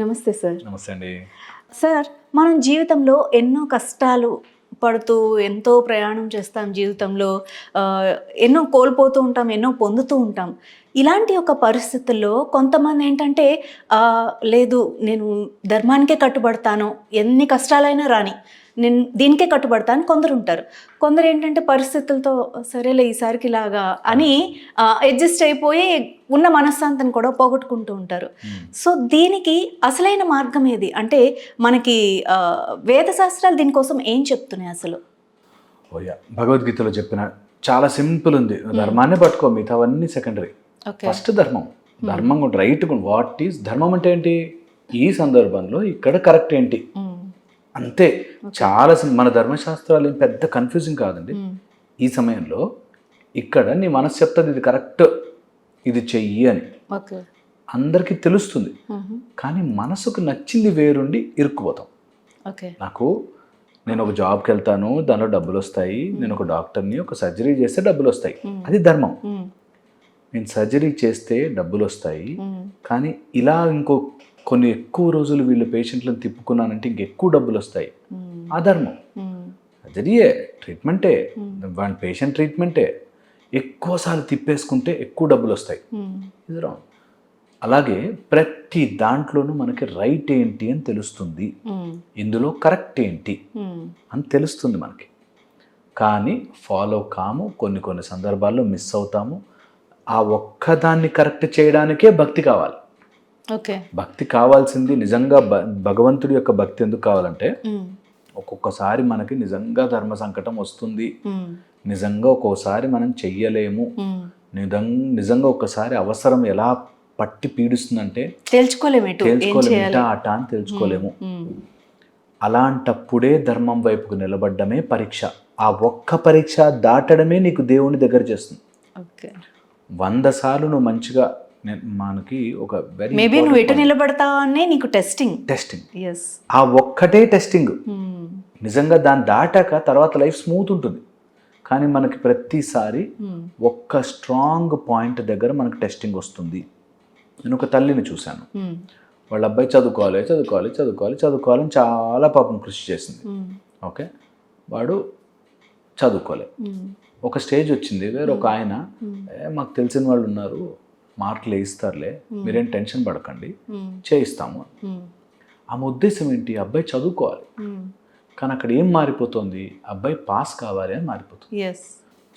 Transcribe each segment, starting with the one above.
నమస్తే సార్. నమస్తే అండి. సార్, మనం జీవితంలో ఎన్నో కష్టాలు పడుతూ ఎంతో ప్రయాణం చేస్తాం జీవితంలో. ఆహ్, ఎన్నో కోల్పోతూ ఉంటాం, ఎన్నో పొందుతూ ఉంటాం. ఇలాంటి ఒక పరిస్థితుల్లో కొంతమంది ఏంటంటే లేదు, నేను ధర్మానికే కట్టుబడతాను, ఎన్ని కష్టాలైనా రాని, నేను దీనికే కట్టుబడతాను కొందరుంటారు. కొందరు ఏంటంటే పరిస్థితులతో సరేలే ఈసారికి ఇలాగా అని అడ్జస్ట్ అయిపోయి ఉన్న మనశ్శాంతిని కూడా పోగొట్టుకుంటూ ఉంటారు. సో దీనికి అసలైన మార్గం ఏది? అంటే మనకి వేద శాస్త్రాలు దీనికోసం ఏం చెప్తున్నాయి అసలు? భగవద్గీతలో చెప్పిన చాలా సింపుల్ ఉంది. ధర్మాన్ని పట్టుకో, మిగతావన్నీ సెకండరీ. ఫస్ట్ ధర్మం. ధర్మం రైట్. వాట్ ఈస్ ధర్మం అంటే ఏంటి? ఈ సందర్భంలో ఇక్కడ కరెక్ట్ ఏంటి అంతే. చాలా మన ధర్మశాస్త్రాలు ఏం పెద్ద కన్ఫ్యూజింగ్ కాదండి. ఈ సమయంలో ఇక్కడ నీ మనసు చెప్తుంది ఇది కరెక్ట్, ఇది చెయ్యి అని అందరికీ తెలుస్తుంది. కానీ మనసుకు నచ్చింది వేరుండి ఇరుక్కుపోతాం. నేను ఒక జాబ్కి వెళ్తాను, దానిలో డబ్బులు వస్తాయి, నేను ఒక డాక్టర్ని, ఒక సర్జరీ చేస్తే డబ్బులు వస్తాయి, అది ధర్మం. నేను సర్జరీ చేస్తే డబ్బులు వస్తాయి, కానీ ఇలా కొన్ని ఎక్కువ రోజులు వీళ్ళు పేషెంట్లను తిప్పుకున్నానంటే ఇంకెక్కువ డబ్బులు వస్తాయి, అధర్మం. సర్జరీయే, ట్రీట్మెంటే, వాడి పేషెంట్ ట్రీట్మెంటే, ఎక్కువసార్లు తిప్పేసుకుంటే ఎక్కువ డబ్బులు వస్తాయి, ఇది రాంగ్. అలాగే ప్రతి దాంట్లోనూ మనకి రైట్ ఏంటి అని తెలుస్తుంది, ఇందులో కరెక్ట్ ఏంటి అని తెలుస్తుంది మనకి. కానీ ఫాలో కాము, కొన్ని సందర్భాల్లో మిస్ అవుతాము. ఆ ఒక్కదాన్ని కరెక్ట్ చేయడానికే భక్తి కావాలి. భక్తి కావాల్సింది నిజంగా భగవంతుడి యొక్క భక్తి ఎందుకు కావాలంటే, ఒక్కొక్కసారి మనకి నిజంగా ధర్మ సంకటం వస్తుంది, నిజంగా ఒక్కోసారి మనం చెయ్యలేము, నిజంగా ఒక్కసారి అవసరం ఎలా పట్టి పీడిస్తుందంటే తెలుసుకోలేము అట అని తెలుసుకోలేము. అలాంటప్పుడే ధర్మం వైపుకు నిలబడ్డమే పరీక్ష. ఆ ఒక్క పరీక్ష దాటడమే నీకు దేవుని దగ్గర చేస్తుంది. 100 సార్లు నువ్వు మంచిగా, మనకి ఒక మేబీ నువ్వు ఎటు నిలబడతావనే నీకు టెస్టింగ్. ఆ ఒక్కటే టెస్టింగ్. నిజంగా దాన్ని దాటాక తర్వాత లైఫ్ స్మూత్ ఉంటుంది. కానీ మనకి ప్రతిసారి ఒక్క స్ట్రాంగ్ పాయింట్ దగ్గర మనకు టెస్టింగ్ వస్తుంది. నేను ఒక తల్లిని చూశాను. వాళ్ళ అబ్బాయి చదువుకోవాలని చాలా పాపం కృషి చేసింది. ఓకే, వాడు చదువుకోలే. ఒక స్టేజ్ వచ్చింది, వేరే ఒక ఆయన, మాకు తెలిసిన వాళ్ళు ఉన్నారు, మార్కులు వేయిస్తారులే, మీరేం టెన్షన్ పడకండి, చేయిస్తాము. ఆమె ఉద్దేశం ఏంటి? అబ్బాయి చదువుకోవాలి. కానీ అక్కడ ఏం మారిపోతుంది? అబ్బాయి పాస్ కావాలి అని మారిపోతుంది.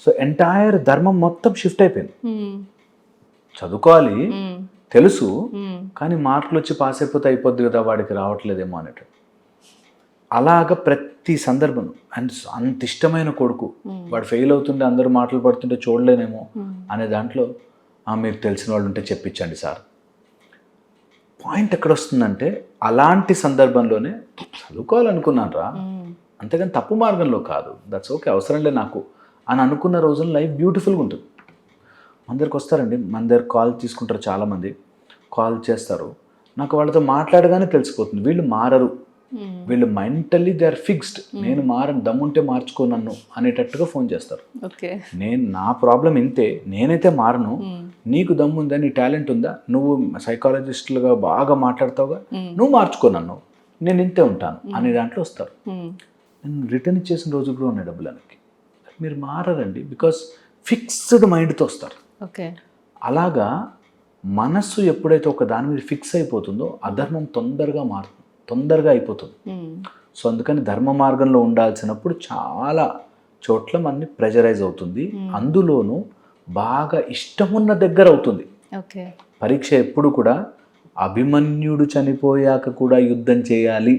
సో ఎంటైర్ ధర్మం మొత్తం షిఫ్ట్ అయిపోయింది. చదువుకోవాలి తెలుసు, కానీ మార్కులు వచ్చి పాస్ అయిపోతే అయిపోద్ది కదా, వాడికి రావట్లేదేమో అనేటట్టు. అలాగ ప్రతి సందర్భం. అండ్ అంత ఇష్టమైన కొడుకు, వాడు ఫెయిల్ అవుతుంటే అందరూ మాటలు పడుతుంటే చూడలేనేమో అనే దాంట్లో, మీరు తెలిసిన వాళ్ళు ఉంటే చెప్పించండి సార్. పాయింట్ ఎక్కడ వస్తుందంటే, అలాంటి సందర్భంలోనే చదువుకోవాలనుకున్నాను రా, అంతేగాని తప్పు మార్గంలో కాదు, దట్స్ ఓకే, అవసరంలే నాకు అని అనుకున్న రోజున లైఫ్ బ్యూటిఫుల్గా ఉంటుంది. మన దగ్గరికి వస్తారండి, మన దగ్గర కాల్ తీసుకుంటారు, చాలామంది కాల్ చేస్తారు. నాకు వాళ్ళతో మాట్లాడగానే తెలిసిపోతుంది వీళ్ళు మారరు, వీళ్ళు మెంటల్లీ దే ఆర్ ఫిక్స్డ్. నేను మారను, దమ్ముంటే మార్చుకో నన్ను అనేటట్టుగా ఫోన్ చేస్తారు. నా ప్రాబ్లం ఇంతే, నేనైతే మారను, నీకు దమ్ముందా, నీ టాలెంట్ ఉందా, నువ్వు సైకాలజిస్టులుగా బాగా మాట్లాడతావుగా, నువ్వు మార్చుకో నన్ను, నేను ఇంతే ఉంటాను అనే దాంట్లో వస్తారు. నేను రిటర్న్ ఇచ్చేసిన రోజు కూడా ఉన్నాయి డబ్బులకి. మీరు మారరండి, బికాస్ ఫిక్స్డ్ మైండ్తో వస్తారు. అలాగా మనస్సు ఎప్పుడైతే ఒక దాని మీద ఫిక్స్ అయిపోతుందో అధర్మం తొందరగా అయిపోతుంది. సో అందుకని ధర్మ మార్గంలో ఉండాల్సినప్పుడు చాలా చోట్ల మనని ప్రెజరైజ్ అవుతుంది. అందులోనూ బాగా ఇష్టమున్న దగ్గర అవుతుంది. పరీక్ష ఎప్పుడు కూడా అభిమన్యుడు చనిపోయాక కూడా యుద్ధం చేయాలి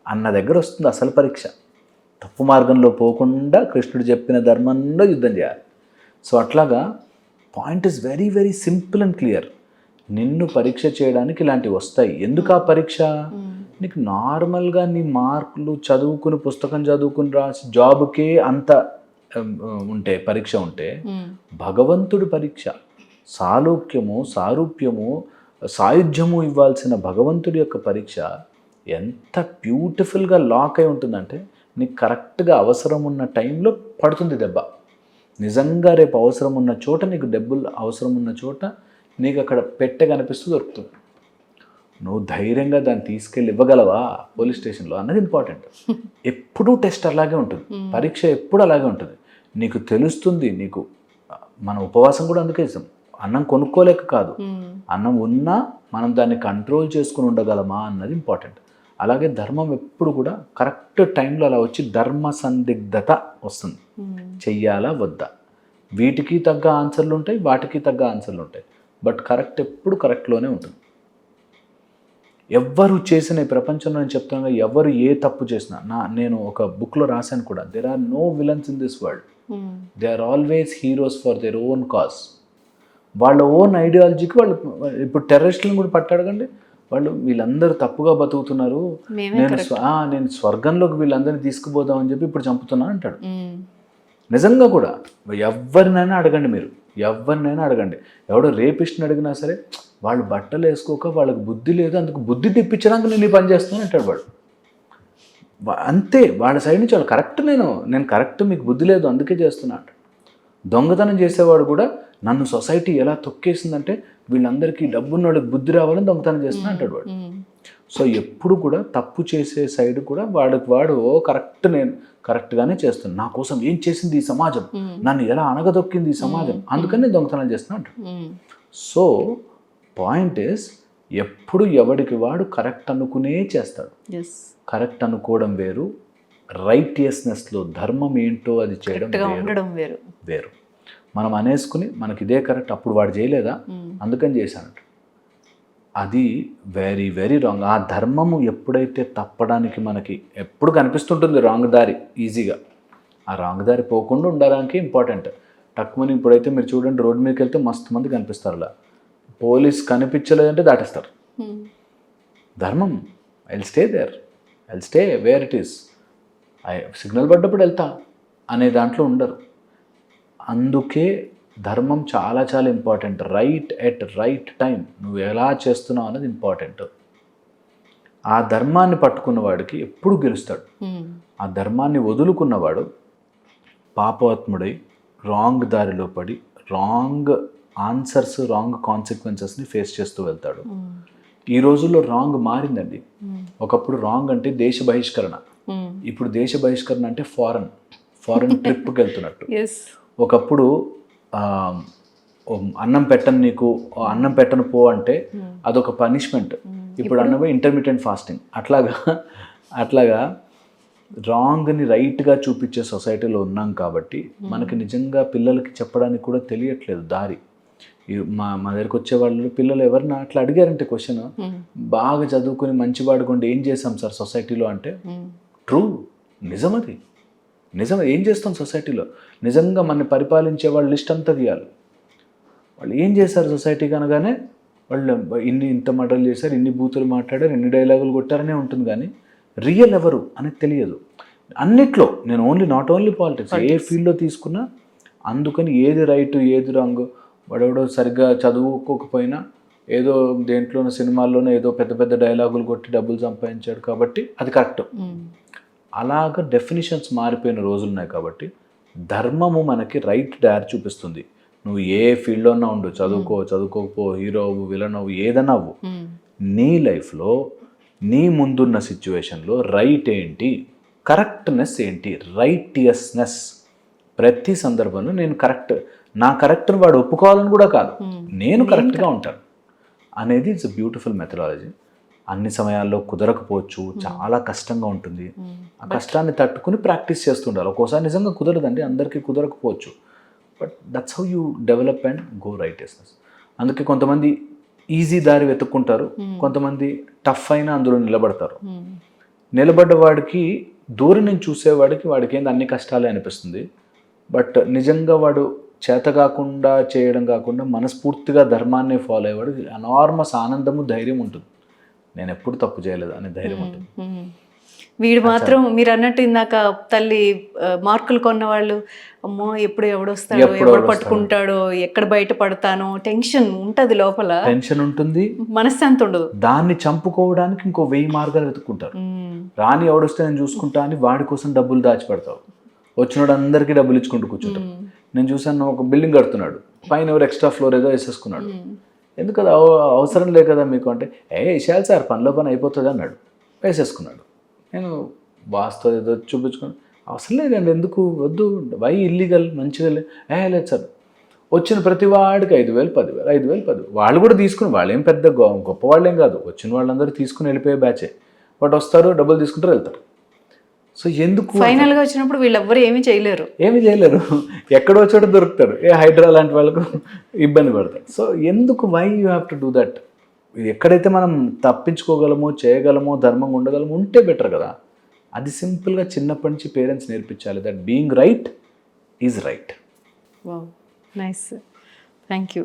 అన్న దగ్గర వస్తుంది అసలు పరీక్ష. తప్పు మార్గంలో పోకుండా కృష్ణుడు చెప్పిన ధర్మంలో యుద్ధం చేయాలి. సో అట్లాగా point is very very simple and clear. నిన్ను పరీక్ష చేయడానికి ఇలాంటివి వస్తాయి. ఎందుకు ఆ పరీక్ష? నీకు నార్మల్గా నీ మార్కులు చదువుకుని, పుస్తకం చదువుకుని రాసి జాబ్కే అంత ఉంటే, పరీక్ష ఉంటే, భగవంతుడి పరీక్ష సారూప్యము సాయుధ్యము ఇవ్వాల్సిన భగవంతుడి యొక్క పరీక్ష ఎంత బ్యూటిఫుల్గా లాక్ అయి ఉంటుందంటే, నీకు కరెక్ట్గా అవసరం ఉన్న టైంలో పడుతుంది దెబ్బ. నిజంగా రేపు అవసరం ఉన్న చోట నీకు డబ్బులు అవసరం ఉన్న చోట నీకు అక్కడ పెట్టె కనిపిస్తూ దొరుకుతుంది. నువ్వు ధైర్యంగా దాన్ని తీసుకెళ్ళి ఇవ్వగలవా పోలీస్ స్టేషన్లో అన్నది ఇంపార్టెంట్. ఎప్పుడూ టెస్ట్ అలాగే ఉంటుంది, పరీక్ష ఎప్పుడు అలాగే ఉంటుంది. నీకు తెలుస్తుంది, నీకు మన ఉపవాసం కూడా అందుకే ఇస్తాం. అన్నం కొనుక్కోలేక కాదు, అన్నం ఉన్నా మనం దాన్ని కంట్రోల్ చేసుకుని ఉండగలమా అన్నది ఇంపార్టెంట్. అలాగే ధర్మం ఎప్పుడు కూడా కరెక్ట్ టైంలో అలా వచ్చి ధర్మ సందిగ్ధత వస్తుంది. చెయ్యాలా వద్దా, వీటికి తగ్గ ఆన్సర్లు ఉంటాయి, వాటికి తగ్గ ఆన్సర్లు ఉంటాయి. బట్ కరెక్ట్ ఎప్పుడు కరెక్ట్లోనే ఉంటుంది. ఎవ్వరు చేసిన ఈ ప్రపంచంలో నేను చెప్తాను, ఎవరు ఏ తప్పు చేసినా నేను ఒక బుక్లో రాశాను కూడా, there are no villains in this world, they are always heroes for their own cause. వాళ్ళ ఓన్ ఐడియాలజీకి వాళ్ళు, ఇప్పుడు టెర్రరిస్టులను కూడా పట్టాడకండి, వాళ్ళు వీళ్ళందరూ తప్పుగా బతుకుతున్నారు, నేను స్వర్గంలోకి వీళ్ళందరినీ తీసుకుపోదామని చెప్పి ఇప్పుడు చంపుతున్నా అంటాడు. నిజంగా కూడా ఎవరినైనా అడగండి, మీరు ఎవరినైనా అడగండి, ఎవడో రేపిస్ట్ని అడిగినా సరే వాళ్ళు బట్టలు వేసుకోక వాళ్ళకి బుద్ధి లేదు, అందుకు బుద్ధి తెప్పించడానికి నేను ఈ పని చేస్తాను అంటాడు వాడు. అంతే, వాళ్ళ సైడ్ నుంచి వాళ్ళు కరెక్ట్, నేను కరెక్ట్, మీకు బుద్ధి లేదు అందుకే చేస్తున్నా అంటాడు. దొంగతనం చేసేవాడు కూడా నన్ను సొసైటీ ఎలా తొక్కేసిందంటే వీళ్ళందరికీ డబ్బున్న వాళ్ళకి బుద్ధి రావాలని దొంగతనం చేస్తున్నా అంటాడు వాడు. సో ఎప్పుడు కూడా తప్పు చేసే సైడ్ కూడా వాడు కరెక్ట్, నేను కరెక్ట్గానే చేస్తాను, నా కోసం ఏం చేసింది ఈ సమాజం, నన్ను ఎలా అనగదొక్కింది ఈ సమాజం, అందుకని నేను దొంగతనం చేస్తున్నా అంటాడు. సో పాయింట్ ఇస్, ఎప్పుడు ఎవడికి వాడు కరెక్ట్ అనుకునే చేస్తాడు. కరెక్ట్ అనుకోవడం వేరు, రైటియస్నెస్లో ధర్మం ఏంటో అది చేయడం వేరు. మనం అనేసుకుని మనకి ఇదే కరెక్ట్, అప్పుడు వాడు చేయలేదా అందుకని చేశానంట, అది వెరీ వెరీ రాంగ్. ఆ ధర్మము ఎప్పుడైతే తప్పడానికి మనకి ఎప్పుడు కనిపిస్తుంటుంది రాంగ్ దారి ఈజీగా, ఆ రాంగ్ దారి పోకుండా ఉండడానికి ఇంపార్టెంట్. టక్కుమని ఇప్పుడైతే మీరు చూడండి, రోడ్డు మీదకి వెళ్తే మస్తు మంది కనిపిస్తారు, అలా పోలీస్ కనిపించలేదంటే దాటేస్తారు. ధర్మం, I stay there, I stay where it is, signal పడ్డప్పుడు వెళ్తా అనే దాంట్లో ఉండరు. అందుకే ధర్మం చాలా చాలా important. Right at right time నువ్వు ఎలా చేస్తున్నావు అన్నది ఇంపార్టెంట్. ఆ ధర్మాన్ని పట్టుకున్నవాడికి ఎప్పుడు గెలుస్తాడు. ఆ ధర్మాన్ని వదులుకున్నవాడు పాపాత్ముడై రాంగ్ దారిలో పడి రాంగ్ ఆన్సర్స్, రాంగ్ కాన్సిక్వెన్సెస్ని ఫేస్ చేస్తూ వెళ్తాడు. ఈ రోజుల్లో రాంగ్ మారిందండి. ఒకప్పుడు రాంగ్ అంటే దేశ బహిష్కరణ, ఇప్పుడు దేశ బహిష్కరణ అంటే ఫారెన్ ట్రిప్కి వెళ్తున్నట్టు. ఒకప్పుడు అన్నం పెట్టను, నీకు అన్నం పెట్టను పో అంటే అదొక పనిష్మెంట్, ఇప్పుడు అన్నమే ఇంటర్మీడియట్ ఫాస్టింగ్. అట్లాగా రాంగ్ని రైట్గా చూపించే సొసైటీలో ఉన్నాం కాబట్టి మనకి నిజంగా పిల్లలకి చెప్పడానికి కూడా తెలియట్లేదు దారి. మా దగ్గరికి వచ్చే వాళ్ళు పిల్లలు ఎవరిన అట్లా అడిగారంటే క్వశ్చన్, బాగా చదువుకుని మంచి వాడుకుంటే ఏం చేసాం సార్ సొసైటీలో అంటే, ట్రూ, నిజమది, నిజం. ఏం చేస్తాం సొసైటీలో? నిజంగా మన పరిపాలించే వాళ్ళ లిస్ట్ అంతా తీయాలి. వాళ్ళు ఏం చేశారు సొసైటీకి అనగానే, వాళ్ళు ఇంత మర్డర్లు చేశారు, ఇన్ని బూతులు మాట్లాడారు, ఇన్ని డైలాగులు కొట్టారనే ఉంటుంది, కానీ రియల్ ఎవరు అనేది తెలియదు. అన్నిట్లో నేను నాట్ ఓన్లీ పాలిటిక్స్, ఏ ఫీల్డ్లో తీసుకున్నా. అందుకని ఏది రైట్ ఏది రాంగ్, వాడెవడో సరిగ్గా చదువుకోకపోయినా ఏదో దేంట్లోనో సినిమాల్లోనో ఏదో పెద్ద పెద్ద డైలాగులు కొట్టి డబ్బులు సంపాదించాడు కాబట్టి అది కరెక్ట్. అలాగ డెఫినిషన్స్ మారిపోయిన రోజులు ఉన్నాయి. కాబట్టి ధర్మము మనకి రైట్ దారి చూపిస్తుంది. నువ్వు ఏ ఫీల్డ్లో ఉన్నా ఉండు, చదువుకోకపో, హీరో అవ్వు, విలన్ అవ్వు, ఏదన్నా అవ్వు, నీ లైఫ్లో నీ ముందున్న సిచ్యువేషన్లో రైట్ ఏంటి, కరెక్ట్నెస్ ఏంటి, రైటియస్నెస్. ప్రతి సందర్భంలో నేను కరెక్ట్, నా కరెక్ట్ని వాడు ఒప్పుకోవాలని కూడా కాదు, నేను కరెక్ట్గా ఉంటాను అనేది ఇట్స్ బ్యూటిఫుల్ మెథడాలజీ. అన్ని సమయాల్లో కుదరకపోవచ్చు, చాలా కష్టంగా ఉంటుంది. ఆ కష్టాన్ని తట్టుకుని ప్రాక్టీస్ చేస్తుండాలి. ఒక్కోసారి నిజంగా కుదరదండి, అందరికీ కుదరకపోవచ్చు, but that's how you develop and go righteousness. అందుకే కొంతమంది ఈజీ దారి వెతుక్కుంటారు, కొంతమంది టఫ్ అయినా అందులో నిలబడతారు. నిలబడ్డ వాడికి, దూరం నుంచి చూసేవాడికి వాడికి ఏంది అన్ని కష్టాలే అనిపిస్తుంది. బట్ నిజంగా వాడు చేత కాకుండా చేయడం కాకుండా మనస్ఫూర్తిగా ధర్మాన్ని ఫాలో అయ్యేవాడు ఎనార్మస్ ఆనందము, ధైర్యం ఉంటుంది. నేను ఎప్పుడు తప్పు చేయలేదు అనే ధైర్యం ఉంటుంది. వీడు మాత్రం మీరు అన్నట్టు ఇందాక తల్లి మార్కులు కొన్న వాళ్ళు, అమ్మో ఎప్పుడు ఎవడొస్తాడో, ఎవడు పట్టుకుంటాడో, ఎక్కడ బయట పడతానో టెన్షన్ ఉంటుంది, లోపల టెన్షన్ ఉంటుంది, మనశ్శాంతి ఉండదు. దాన్ని చంపుకోవడానికి ఇంకో 1000 మార్గాలు వెతుక్కుంటారు. రాని ఎవడొస్తే నేను చూసుకుంటా అని వాడి కోసం డబ్బులు దాచిపెడతావు, వచ్చినోడు అందరికీ డబ్బులు ఇచ్చుకుంటూ కూర్చుంటాం. నేను చూసాను, ఒక బిల్డింగ్ కడుతున్నాడు, పైన ఎవరు ఎక్స్ట్రా ఫ్లోర్ ఏదో వేసేసుకున్నాడు. ఎందుకు అది అవసరం లేదు కదా మీకు అంటే, వేసేయాలి సార్, పనిలో పని అయిపోతుంది అన్నాడు. వేసేసుకున్నాడు. నేను బాస్తో ఏదో చూపించుకుని, అవసరం లేదండి, ఎందుకు వద్దు, వై ఇల్లీగల్, మంచిగా లేదు సార్. వచ్చిన ప్రతి వాడికి 5,000 10,000 5,000 10,000 వాళ్ళు కూడా తీసుకుని, వాళ్ళేం పెద్ద గొప్ప వాళ్ళేం కాదు, వచ్చిన వాళ్ళందరూ తీసుకుని వెళ్ళిపోయే బ్యాచే. బట్ వస్తారు, డబ్బులు తీసుకుంటారు, వెళ్తారు. సో ఎందుకు ఫైనల్గా వచ్చినప్పుడు వీళ్ళెవ్వరు ఏమీ చేయలేరు. ఏమీ చేయలేరు, ఎక్కడో చోట దొరుకుతారు. హైడ్రా లాంటి వాళ్ళకు ఇబ్బంది పడతారు. సో ఎందుకు, why you have to do that? ఎక్కడైతే మనం తప్పించుకోగలమో, చేయగలమో, ధర్మంగా ఉండగలమో ఉంటే బెటర్ కదా. అది సింపుల్గా చిన్నప్పటి నుంచి పేరెంట్స్ నేర్పించాలి, that being right is right. Wow, nice, thank you.